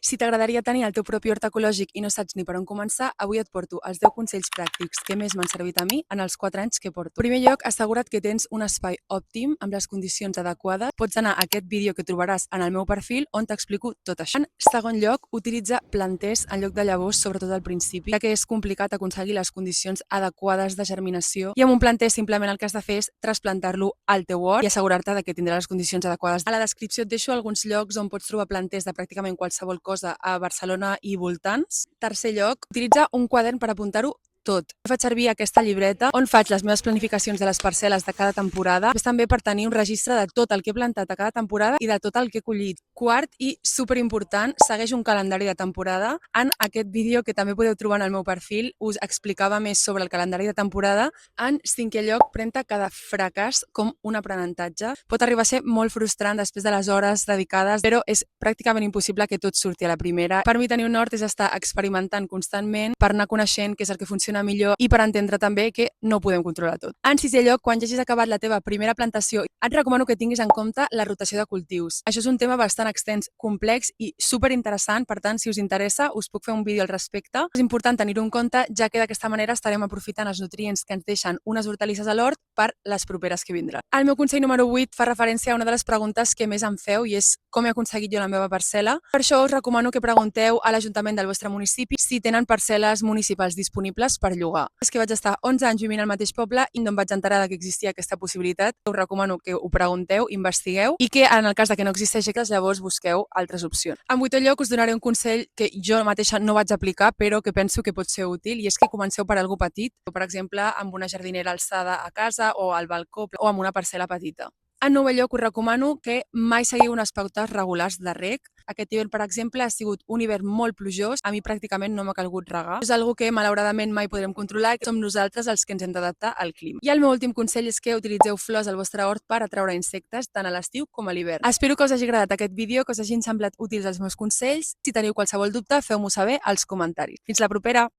Si t'agradaria tenir el teu propi hort ecològic i no saps ni per on començar, avui et porto els 10 consells pràctics que més m'han servit a mi en els 4 anys que porto. En primer lloc, assegura't que tens un espai òptim amb les condicions adequades. Pots anar a aquest vídeo que trobaràs en el meu perfil on t'explico tot això. En segon lloc, utilitza planters en lloc de llavors, sobretot al principi, ja que és complicat aconseguir les condicions adequades de germinació i amb un planter simplement el que has de fer és trasplantar-lo al teu hort i assegurar-te que tindrà les condicions adequades. A la descripció et deixo alguns llocs on pots trobar planters de pràcticament qualsevol cosa a Barcelona i voltants. Tercer lloc, utilitza un quadern per apuntar-ho tot. Jo faig servir aquesta llibreta on faig les meves planificacions de les parcel·les de cada temporada, després també per tenir un registre de tot el que he plantat a cada temporada i de tot el que he collit. Quart i superimportant, segueix un calendari de temporada. En aquest vídeo, que també podeu trobar en el meu perfil, us explicava més sobre el calendari de temporada. En cinquè lloc, pren-te cada fracàs com un aprenentatge. Pot arribar a ser molt frustrant després de les hores dedicades, però és pràcticament impossible que tot surti a la primera. Per mi tenir un hort és estar experimentant constantment per anar coneixent què és el que funciona millor i per entendre també que no podem controlar tot. En sisè lloc, quan ja hagis acabat la teva primera plantació, et recomano que tinguis en compte la rotació de cultius. Això és un tema bastant extens, complex i superinteressant, per tant, si us interessa, us puc fer un vídeo al respecte. És important tenir-ho en compte, ja que d'aquesta manera estarem aprofitant els nutrients que ens deixen unes hortalisses a l'hort per les properes que vindran. El meu consell número 8 fa referència a una de les preguntes que més em feu i és com he aconseguit jo la meva parcel·la. Per això us recomano que pregunteu a l'Ajuntament del vostre municipi si tenen parcel·les municipals disponibles per llogar. És que vaig estar 11 anys vivint al mateix poble i no em vaig enterar que existia aquesta possibilitat. Us recomano que ho pregunteu, investigueu i que en el cas de que no existeixi, llavors busqueu altres opcions. En vuitè lloc us donaré un consell que jo mateixa no vaig aplicar però que penso que pot ser útil i és que comenceu per algú petit, per exemple amb una jardinera alçada a casa o al balcó o amb una parcel·la petita. En nou lloc us recomano que mai seguiu unes pautes regulars de reg. Aquest hivern, per exemple, ha sigut un hivern molt plujós, a mi pràcticament no m'ha calgut regar. És una que malauradament mai podrem controlar i som nosaltres els que ens hem d'adaptar al clima. I el meu últim consell és que utilitzeu flors al vostre hort per atraure insectes tant a l'estiu com a l'hivern. Espero que us hagi agradat aquest vídeo, que us hagin semblat útils els meus consells. Si teniu qualsevol dubte, feu-m'ho saber als comentaris. Fins la propera!